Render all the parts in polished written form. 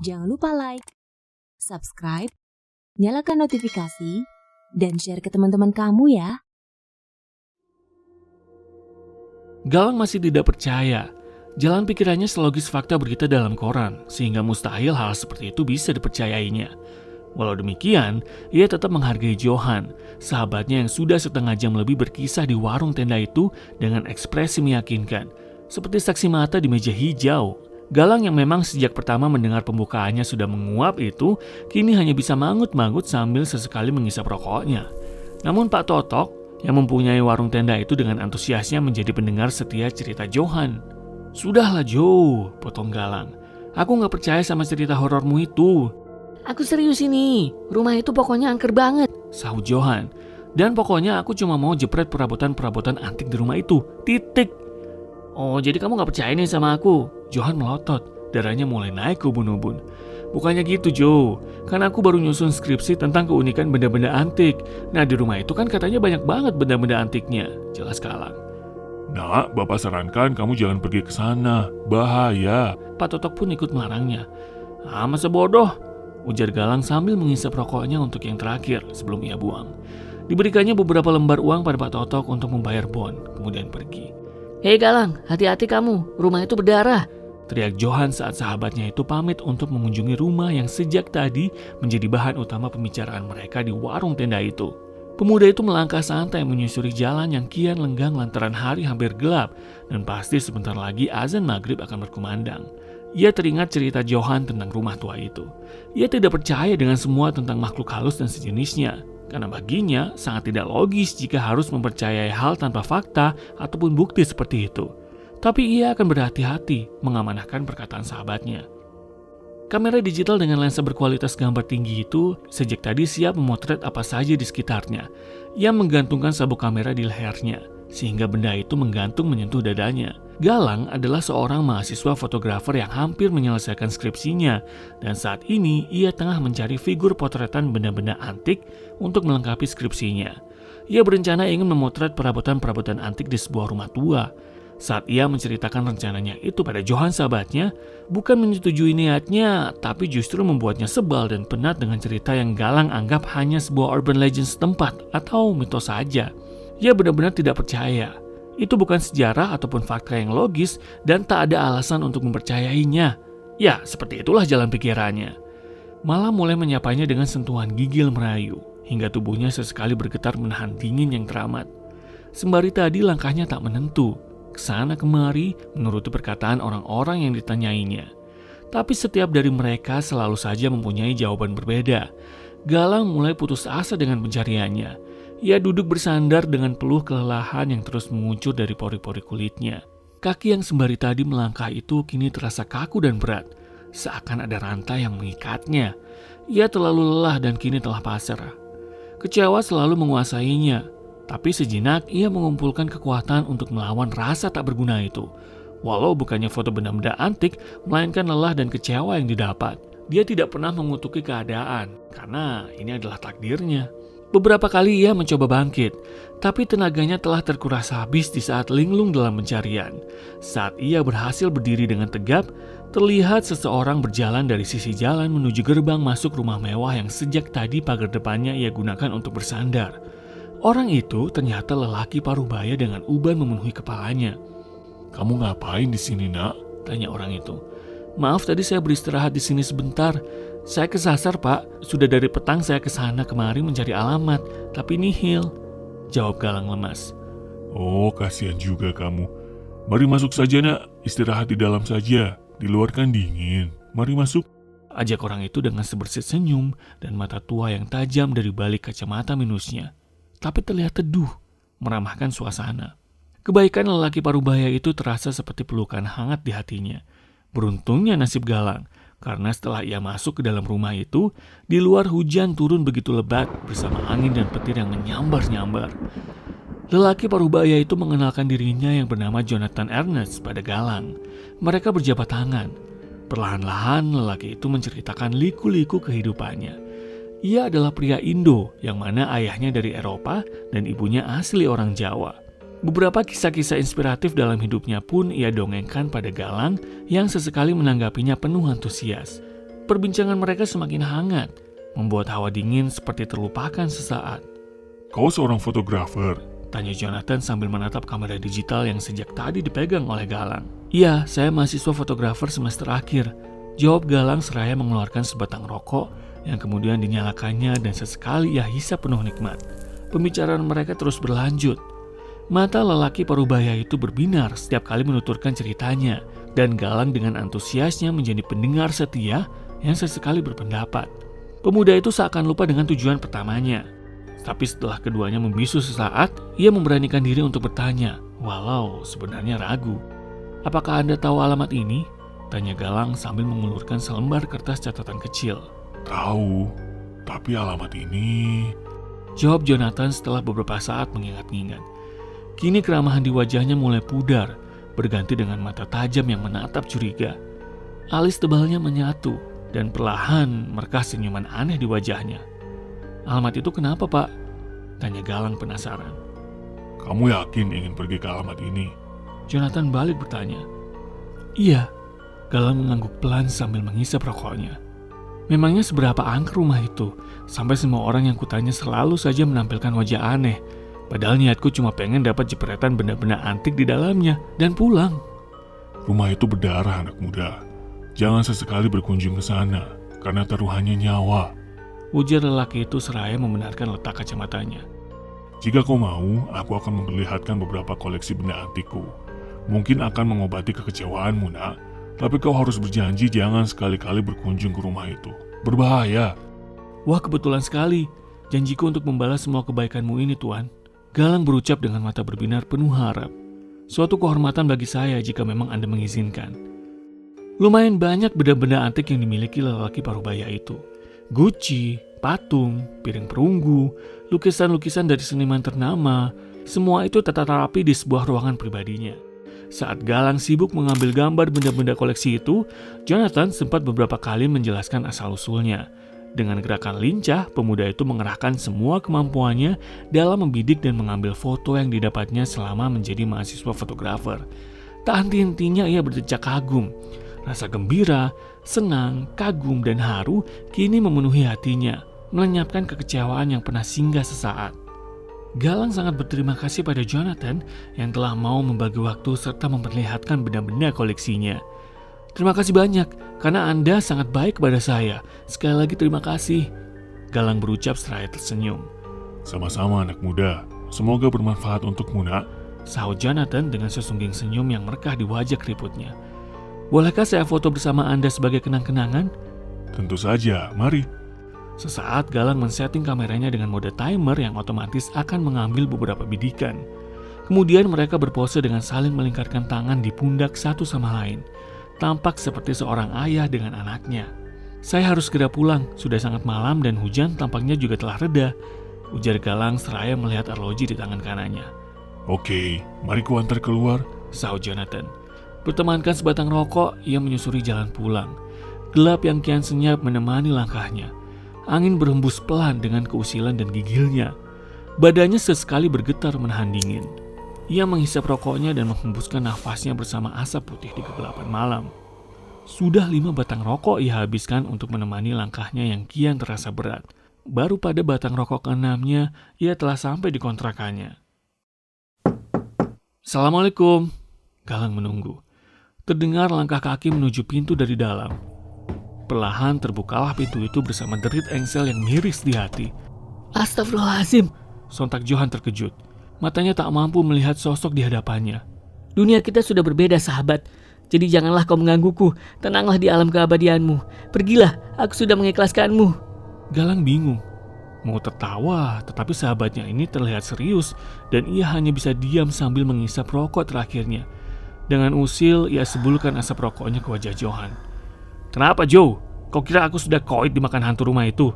Jangan lupa like, subscribe, nyalakan notifikasi, dan share ke teman-teman kamu ya. Galang masih tidak percaya. Jalan pikirannya selogis fakta berita dalam koran, sehingga mustahil hal seperti itu bisa dipercayainya. Walau demikian, ia tetap menghargai Johan, sahabatnya yang sudah setengah jam lebih berkisah di warung tenda itu dengan ekspresi meyakinkan, seperti saksi mata di meja hijau. Galang yang memang sejak pertama mendengar pembukaannya sudah menguap itu, kini hanya bisa mangut-mangut sambil sesekali menghisap rokoknya. Namun Pak Totok yang mempunyai warung tenda itu dengan antusiasnya menjadi pendengar setia cerita Johan. "Sudahlah Jo," potong Galang. "Aku gak percaya sama cerita horormu itu." "Aku serius ini, rumah itu pokoknya angker banget," sahut Johan. "Dan pokoknya aku cuma mau jepret perabotan-perabotan antik di rumah itu, titik." "Oh, jadi kamu gak percaya nih sama aku?" Johan melotot, darahnya mulai naik ke ubun-ubun. "Bukannya gitu Jo, kan aku baru nyusun skripsi tentang keunikan benda-benda antik. Nah di rumah itu kan katanya banyak banget benda-benda antiknya," jelas Galang. "Nak, Bapak sarankan kamu jangan pergi ke sana, bahaya." Pak Totok pun ikut melarangnya. "Masa bodoh," ujar Galang sambil menghisap rokoknya untuk yang terakhir sebelum ia buang. Diberikannya beberapa lembar uang pada Pak Totok untuk membayar bon, kemudian pergi. "Hei Galang, hati-hati kamu, rumah itu berdarah," teriak Johan saat sahabatnya itu pamit untuk mengunjungi rumah yang sejak tadi menjadi bahan utama pembicaraan mereka di warung tenda itu. Pemuda itu melangkah santai menyusuri jalan yang kian lenggang lantaran hari hampir gelap dan pasti sebentar lagi azan maghrib akan berkumandang. Ia teringat cerita Johan tentang rumah tua itu. Ia tidak percaya dengan semua tentang makhluk halus dan sejenisnya, karena baginya sangat tidak logis jika harus mempercayai hal tanpa fakta ataupun bukti seperti itu. Tapi ia akan berhati-hati mengamanahkan perkataan sahabatnya. Kamera digital dengan lensa berkualitas gambar tinggi itu sejak tadi siap memotret apa saja di sekitarnya. Ia menggantungkan sabuk kamera di lehernya, sehingga benda itu menggantung menyentuh dadanya. Galang adalah seorang mahasiswa fotografer yang hampir menyelesaikan skripsinya, dan saat ini ia tengah mencari figur potretan benda-benda antik untuk melengkapi skripsinya. Ia berencana ingin memotret perabotan-perabotan antik di sebuah rumah tua. Saat ia menceritakan rencananya itu pada Johan sahabatnya, bukan menyetujui niatnya, tapi justru membuatnya sebal dan penat dengan cerita yang Galang anggap hanya sebuah urban legend setempat atau mitos saja. Ia benar-benar tidak percaya. Itu bukan sejarah ataupun fakta yang logis dan tak ada alasan untuk mempercayainya. Ya, seperti itulah jalan pikirannya. Malah mulai menyapanya dengan sentuhan gigil merayu, hingga tubuhnya sesekali bergetar menahan dingin yang teramat. Sembari tadi langkahnya tak menentu, kesana kemari menuruti perkataan orang-orang yang ditanyainya. Tapi setiap dari mereka selalu saja mempunyai jawaban berbeda. Galang mulai putus asa dengan pencariannya. Ia duduk bersandar dengan peluh kelelahan yang terus menguncur dari pori-pori kulitnya. Kaki yang sembari tadi melangkah itu kini terasa kaku dan berat, seakan ada rantai yang mengikatnya. Ia terlalu lelah dan kini telah pasrah. Kecewa selalu menguasainya, tapi sejenak ia mengumpulkan kekuatan untuk melawan rasa tak berguna itu. Walau bukannya foto benda-benda antik, melainkan lelah dan kecewa yang didapat. Dia tidak pernah mengutuki keadaan, karena ini adalah takdirnya. Beberapa kali ia mencoba bangkit, tapi tenaganya telah terkuras habis di saat linglung dalam pencarian. Saat ia berhasil berdiri dengan tegap, terlihat seseorang berjalan dari sisi jalan menuju gerbang masuk rumah mewah yang sejak tadi pagar depannya ia gunakan untuk bersandar. Orang itu ternyata lelaki parubaya dengan uban memenuhi kepalanya. "Kamu ngapain di sini, Nak?" tanya orang itu. "Maaf, tadi saya beristirahat di sini sebentar. Saya kesasar, Pak. Sudah dari petang saya kesana kemari mencari alamat, tapi nihil," jawab Galang lemas. "Oh, kasihan juga kamu. Mari masuk saja, Nak. Istirahat di dalam saja. Di luar kan dingin. Mari masuk," ajak orang itu dengan sebersit senyum dan mata tua yang tajam dari balik kacamata minusnya. Tapi terlihat teduh, meramahkan suasana. Kebaikan lelaki parubaya itu terasa seperti pelukan hangat di hatinya. Beruntungnya nasib Galang, karena setelah ia masuk ke dalam rumah itu, di luar hujan turun begitu lebat bersama angin dan petir yang menyambar-nyambar. Lelaki parubaya itu mengenalkan dirinya yang bernama Jonathan Ernest pada Galang. Mereka berjabat tangan. Perlahan-lahan lelaki itu menceritakan liku-liku kehidupannya. Ia adalah pria Indo yang mana ayahnya dari Eropa dan ibunya asli orang Jawa. Beberapa kisah-kisah inspiratif dalam hidupnya pun ia dongengkan pada Galang yang sesekali menanggapinya penuh antusias. Perbincangan mereka semakin hangat, membuat hawa dingin seperti terlupakan sesaat. Kau seorang fotografer? Tanya Jonathan sambil menatap kamera digital yang sejak tadi dipegang oleh Galang. Iya, saya mahasiswa fotografer semester akhir. Jawab Galang seraya mengeluarkan sebatang rokok yang kemudian dinyalakannya dan sesekali ia hisap penuh nikmat. Pembicaraan mereka terus berlanjut. Mata lelaki parubaya itu berbinar setiap kali menuturkan ceritanya, dan Galang dengan antusiasnya menjadi pendengar setia yang sesekali berpendapat. Pemuda itu seakan lupa dengan tujuan pertamanya. Tapi setelah keduanya membisu sesaat, ia memberanikan diri untuk bertanya, walau sebenarnya ragu. Apakah Anda tahu alamat ini? Tanya Galang sambil mengulurkan selembar kertas catatan kecil. Tahu, tapi alamat ini... Jawab Jonathan setelah beberapa saat mengingat-ingat. Kini keramahan di wajahnya mulai pudar, berganti dengan mata tajam yang menatap curiga. Alis tebalnya menyatu, dan perlahan merkah senyuman aneh di wajahnya. Alamat itu kenapa, Pak? Tanya Galang penasaran. Kamu yakin ingin pergi ke alamat ini? Jonathan balik bertanya. Iya, Galang mengangguk pelan sambil menghisap rokoknya. Memangnya seberapa angker rumah itu, sampai semua orang yang kutanya selalu saja menampilkan wajah aneh. Padahal niatku cuma pengen dapat jepretan benda-benda antik di dalamnya dan pulang. Rumah itu berdarah, anak muda. Jangan sesekali berkunjung ke sana, karena taruhannya nyawa. Ujar lelaki itu seraya membenarkan letak kacamatanya. Jika kau mau, aku akan memperlihatkan beberapa koleksi benda antikku. Mungkin akan mengobati kekecewaanmu, nak. Tapi kau harus berjanji jangan sekali-kali berkunjung ke rumah itu. Berbahaya. Wah, kebetulan sekali. Janjiku untuk membalas semua kebaikanmu ini, Tuan. Galang berucap dengan mata berbinar penuh harap. Suatu kehormatan bagi saya jika memang Anda mengizinkan. Lumayan banyak benda-benda antik yang dimiliki lelaki parubaya itu. Guci, patung, piring perunggu, lukisan-lukisan dari seniman ternama, semua itu tertata rapi di sebuah ruangan pribadinya. Saat Galang sibuk mengambil gambar benda-benda koleksi itu, Jonathan sempat beberapa kali menjelaskan asal-usulnya. Dengan gerakan lincah, pemuda itu mengerahkan semua kemampuannya dalam membidik dan mengambil foto yang didapatnya selama menjadi mahasiswa fotografer. Tak henti-hentinya ia berdecak kagum. Rasa gembira, senang, kagum, dan haru kini memenuhi hatinya, melenyapkan kekecewaan yang pernah singgah sesaat. Galang sangat berterima kasih pada Jonathan yang telah mau membagi waktu serta memperlihatkan benda-benda koleksinya. Terima kasih banyak, karena Anda sangat baik kepada saya. Sekali lagi terima kasih. Galang berucap seraya tersenyum. Sama-sama, anak muda. Semoga bermanfaat untukmu, nak. Sahut Jonathan dengan sesungging senyum yang merekah di wajah keriputnya. Bolehkah saya foto bersama Anda sebagai kenang-kenangan? Tentu saja, mari. Sesaat Galang men-setting kameranya dengan mode timer yang otomatis akan mengambil beberapa bidikan. Kemudian mereka berpose dengan saling melingkarkan tangan di pundak satu sama lain. Tampak seperti seorang ayah dengan anaknya. Saya harus segera pulang, sudah sangat malam dan hujan tampaknya juga telah reda. Ujar Galang seraya melihat arloji di tangan kanannya. Oke, mari ku antar keluar. Sahut Jonathan. Bertemankan sebatang rokok, ia menyusuri jalan pulang. Gelap yang kian senyap menemani langkahnya. Angin berhembus pelan dengan keusilan dan gigilnya. Badannya sesekali bergetar menahan dingin. Ia menghisap rokoknya dan menghembuskan nafasnya bersama asap putih di kegelapan malam. Sudah 5 batang rokok ia habiskan untuk menemani langkahnya yang kian terasa berat. Baru pada batang rokok ke-6-nya, ia telah sampai di kontrakannya. Assalamualaikum. Galang menunggu. Terdengar langkah kaki menuju pintu dari dalam. Perlahan terbukalah pintu itu bersama derit engsel yang miris di hati. Astagfirullahaladzim. Sontak Johan terkejut. Matanya tak mampu melihat sosok di hadapannya. Dunia kita sudah berbeda, sahabat. Jadi janganlah kau menggangguku. Tenanglah di alam keabadianmu. Pergilah, aku sudah mengikhlaskanmu. Galang bingung. Mau tertawa, tetapi sahabatnya ini terlihat serius dan ia hanya bisa diam sambil mengisap rokok terakhirnya. Dengan usil, ia sebulkan asap rokoknya ke wajah Johan. Kenapa, Joe? Kau kira aku sudah koit dimakan hantu rumah itu?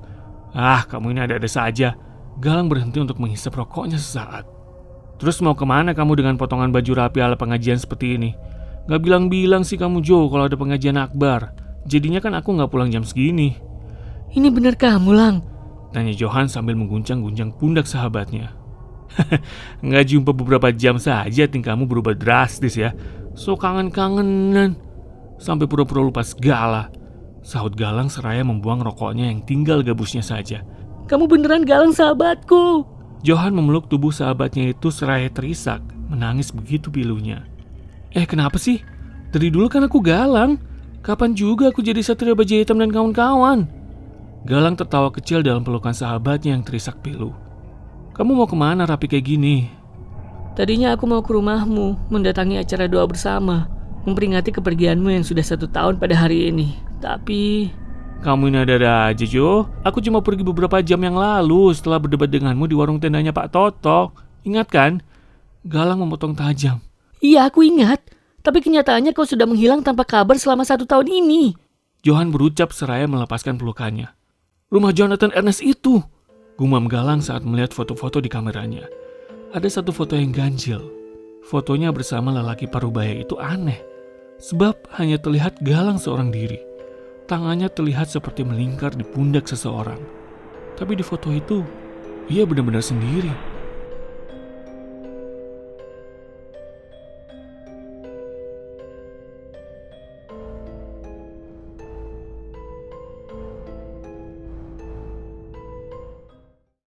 Ah, kamu ini ada-ada saja. Galang berhenti untuk menghisap rokoknya sesaat. Terus mau kemana kamu dengan potongan baju rapi ala pengajian seperti ini? Gak bilang-bilang sih kamu, Joe, kalau ada pengajian akbar. Jadinya kan aku gak pulang jam segini. Ini benar kamu, Lang? Tanya Johan sambil mengguncang-guncang pundak sahabatnya. Nggak jumpa beberapa jam saja tingkahmu berubah drastis ya. So kangen-kangenan. Sampai pura-pura lupa segala. Sahut Galang seraya membuang rokoknya yang tinggal gabusnya saja. Kamu beneran Galang sahabatku. Johan memeluk tubuh sahabatnya itu seraya terisak, menangis begitu pilunya. Kenapa sih? Dari dulu kan aku Galang. Kapan juga aku jadi Satria Baja Hitam dan kawan-kawan? Galang tertawa kecil dalam pelukan sahabatnya yang terisak pilu. Kamu mau kemana rapi kayak gini? Tadinya aku mau ke rumahmu, mendatangi acara doa bersama, memperingati kepergianmu yang sudah 1 tahun pada hari ini. Tapi... Kamu ini ada aja, Jo. Aku cuma pergi beberapa jam yang lalu setelah berdebat denganmu di warung tendanya Pak Toto. Ingat kan? Galang memotong tajam. Iya, aku ingat. Tapi kenyataannya kau sudah menghilang tanpa kabar selama 1 tahun ini. Johan berucap seraya melepaskan pelukannya. Rumah Jonathan Ernest itu, gumam Galang saat melihat foto-foto di kameranya. Ada satu foto yang ganjil. Fotonya bersama lelaki parubaya itu aneh. Sebab hanya terlihat Galang seorang diri. Tangannya terlihat seperti melingkar di pundak seseorang. Tapi di foto itu, ia benar-benar sendiri.